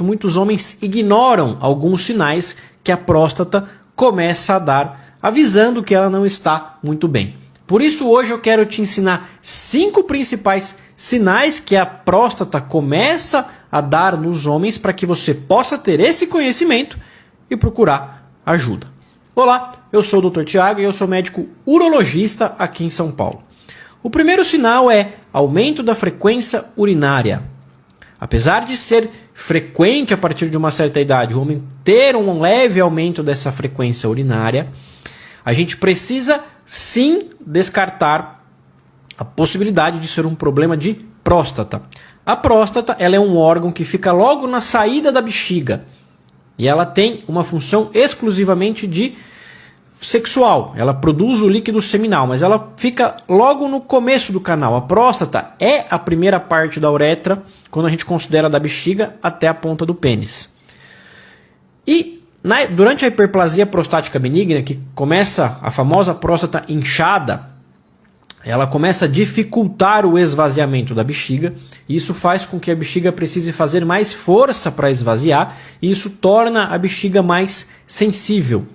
muitos homens ignoram alguns sinais que a próstata começa a dar, avisando que ela não está muito bem. Por isso hoje eu quero te ensinar 5 principais sinais que a próstata começa a dar nos homens para que você possa ter esse conhecimento e procurar ajuda. Olá, eu sou o Dr. Tiago e eu sou médico urologista aqui em São Paulo. O primeiro sinal é aumento da frequência urinária. Apesar de ser frequente a partir de uma certa idade o homem ter um leve aumento dessa frequência urinária, a gente precisa sim descartar a possibilidade de ser um problema de próstata. A próstata ela é um órgão que fica logo na saída da bexiga e ela tem uma função exclusivamente de sexual. Ela produz o líquido seminal, mas ela fica logo no começo do canal. A próstata é a primeira parte da uretra quando a gente considera da bexiga até a ponta do pênis. E durante a hiperplasia prostática benigna, que começa a famosa próstata inchada, ela começa a dificultar o esvaziamento da bexiga. E isso faz com que a bexiga precise fazer mais força para esvaziar e isso torna a bexiga mais sensível,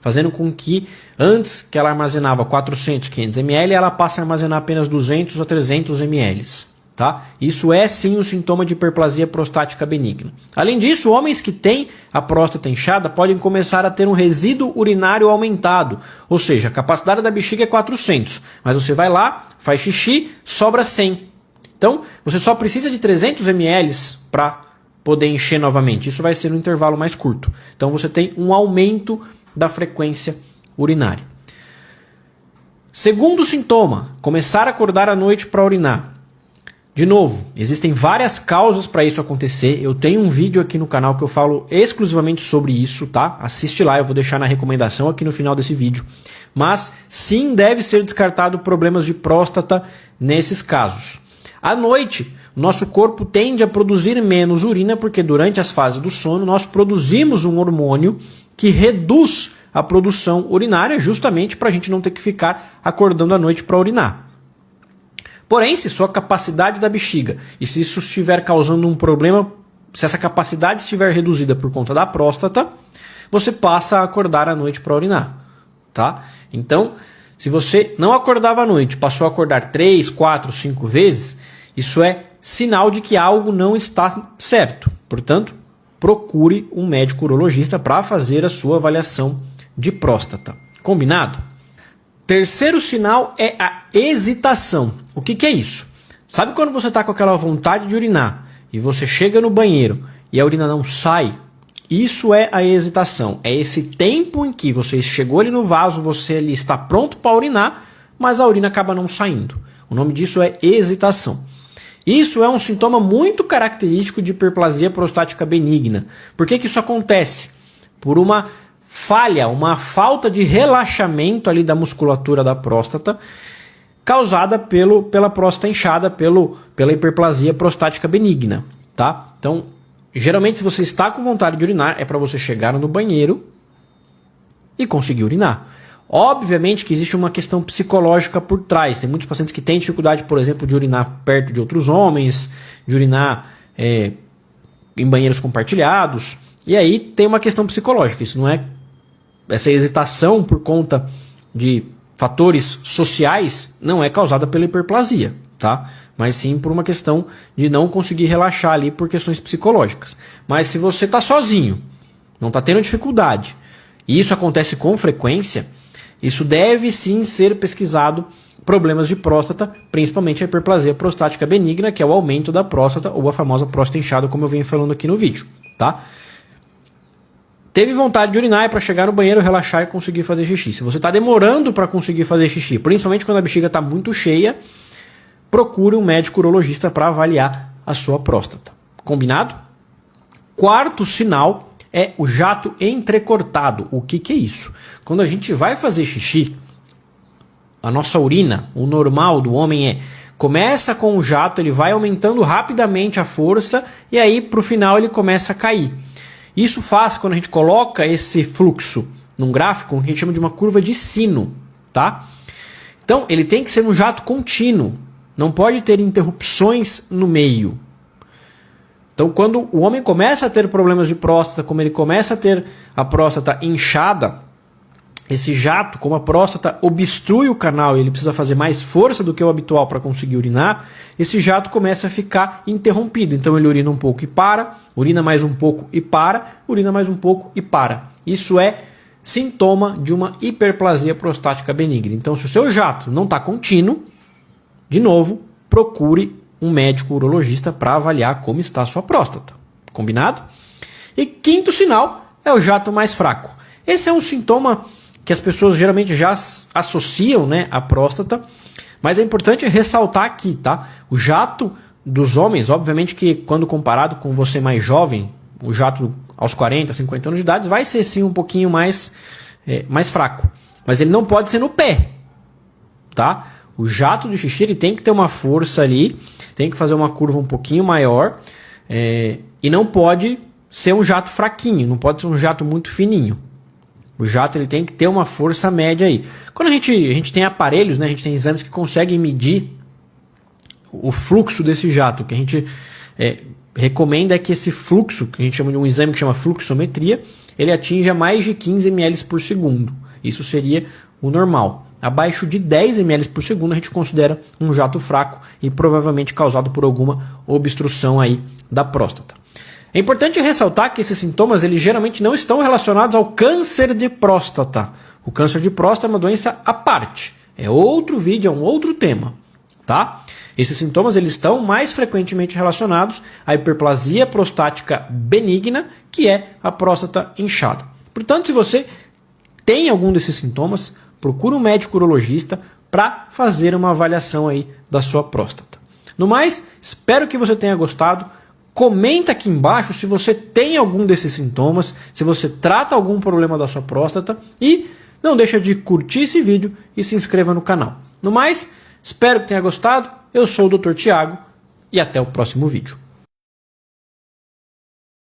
fazendo com que antes que ela armazenava 400, 500 ml, ela passe a armazenar apenas 200 a 300 ml. Tá? Isso é sim um sintoma de hiperplasia prostática benigna. Além disso, homens que têm a próstata inchada podem começar a ter um resíduo urinário aumentado. Ou seja, a capacidade da bexiga é 400, mas você vai lá, faz xixi, sobra 100. Então, você só precisa de 300 ml para poder encher novamente. Isso vai ser um intervalo mais curto. Então, você tem um aumento da frequência urinária. Segundo sintoma, começar a acordar à noite para urinar. De novo, existem várias causas para isso acontecer. Eu tenho um vídeo aqui no canal que eu falo exclusivamente sobre isso, tá? Assiste lá, eu vou deixar na recomendação aqui no final desse vídeo. Mas sim, deve ser descartado problemas de próstata nesses casos. À noite, o nosso corpo tende a produzir menos urina porque durante as fases do sono nós produzimos um hormônio que reduz a produção urinária justamente para a gente não ter que ficar acordando à noite para urinar. Porém, se sua capacidade da bexiga e se isso estiver causando um problema, se essa capacidade estiver reduzida por conta da próstata, você passa a acordar à noite para urinar. Tá? Então, se você não acordava à noite, passou a acordar 3, 4, 5 vezes, isso é sinal de que algo não está certo. Portanto, procure um médico urologista para fazer a sua avaliação de próstata. Combinado? Terceiro sinal é a hesitação. O que é isso? Sabe quando você está com aquela vontade de urinar e você chega no banheiro e a urina não sai? Isso é a hesitação. É esse tempo em que você chegou ali no vaso, você ali está pronto para urinar, mas a urina acaba não saindo. O nome disso é hesitação. Isso é um sintoma muito característico de hiperplasia prostática benigna. Por que isso acontece? Por uma falha, uma falta de relaxamento ali da musculatura da próstata, causada pela próstata inchada, pela hiperplasia prostática benigna. Tá? Então, geralmente se você está com vontade de urinar, é para você chegar no banheiro e conseguir urinar. Obviamente que existe uma questão psicológica por trás. Tem muitos pacientes que têm dificuldade, por exemplo, de urinar perto de outros homens, de urinar em banheiros compartilhados. E aí tem uma questão psicológica. Isso não é essa hesitação por conta de fatores sociais não é causada pela hiperplasia, tá? Mas sim por uma questão de não conseguir relaxar ali por questões psicológicas. Mas se você está sozinho, não está tendo dificuldade, e isso acontece com frequência, isso deve sim ser pesquisado problemas de próstata, principalmente a hiperplasia prostática benigna, que é o aumento da próstata ou a famosa próstata inchada, como eu venho falando aqui no vídeo, tá? Teve vontade de urinar para chegar no banheiro, relaxar e conseguir fazer xixi. Se você está demorando para conseguir fazer xixi, principalmente quando a bexiga está muito cheia, procure um médico urologista para avaliar a sua próstata. Combinado? Quarto sinal é o jato entrecortado. O que é isso? Quando a gente vai fazer xixi, a nossa urina, o normal do homem começa com o jato, ele vai aumentando rapidamente a força e aí para o final ele começa a cair. Isso faz, quando a gente coloca esse fluxo num gráfico, que a gente chama de uma curva de sino, tá? Então, ele tem que ser um jato contínuo, não pode ter interrupções no meio. Então, quando o homem começa a ter problemas de próstata, como ele começa a ter a próstata inchada, esse jato, como a próstata obstrui o canal e ele precisa fazer mais força do que o habitual para conseguir urinar, esse jato começa a ficar interrompido. Então ele urina um pouco e para, urina mais um pouco e para, urina mais um pouco e para. Isso é sintoma de uma hiperplasia prostática benigna. Então, se o seu jato não está contínuo, de novo, procure um médico urologista para avaliar como está a sua próstata. Combinado? E quinto sinal é o jato mais fraco. Esse é um sintoma que as pessoas geralmente já associam, né, à próstata, mas é importante ressaltar aqui, tá? O jato dos homens, obviamente que quando comparado com você mais jovem, o jato aos 40, 50 anos de idade vai ser sim um pouquinho mais fraco, mas ele não pode ser no pé, tá? O jato do xixi ele tem que ter uma força ali, tem que fazer uma curva um pouquinho maior e não pode ser um jato fraquinho, não pode ser um jato muito fininho. O jato ele tem que ter uma força média aí. Quando a gente tem aparelhos, né, a gente tem exames que conseguem medir o fluxo desse jato. O que a gente recomenda é que esse fluxo, que a gente chama de um exame que chama fluxometria, ele atinja mais de 15 ml por segundo. Isso seria o normal. Abaixo de 10 ml por segundo a gente considera um jato fraco e provavelmente causado por alguma obstrução aí da próstata. É importante ressaltar que esses sintomas eles geralmente não estão relacionados ao câncer de próstata. O câncer de próstata é uma doença à parte. É outro vídeo, é um outro tema. Tá? Esses sintomas eles estão mais frequentemente relacionados à hiperplasia prostática benigna, que é a próstata inchada. Portanto, se você tem algum desses sintomas, procure um médico urologista para fazer uma avaliação aí da sua próstata. No mais, espero que você tenha gostado. Comenta aqui embaixo se você tem algum desses sintomas, se você trata algum problema da sua próstata e não deixa de curtir esse vídeo e se inscreva no canal. No mais, espero que tenha gostado. Eu sou o Dr. Tiago e até o próximo vídeo.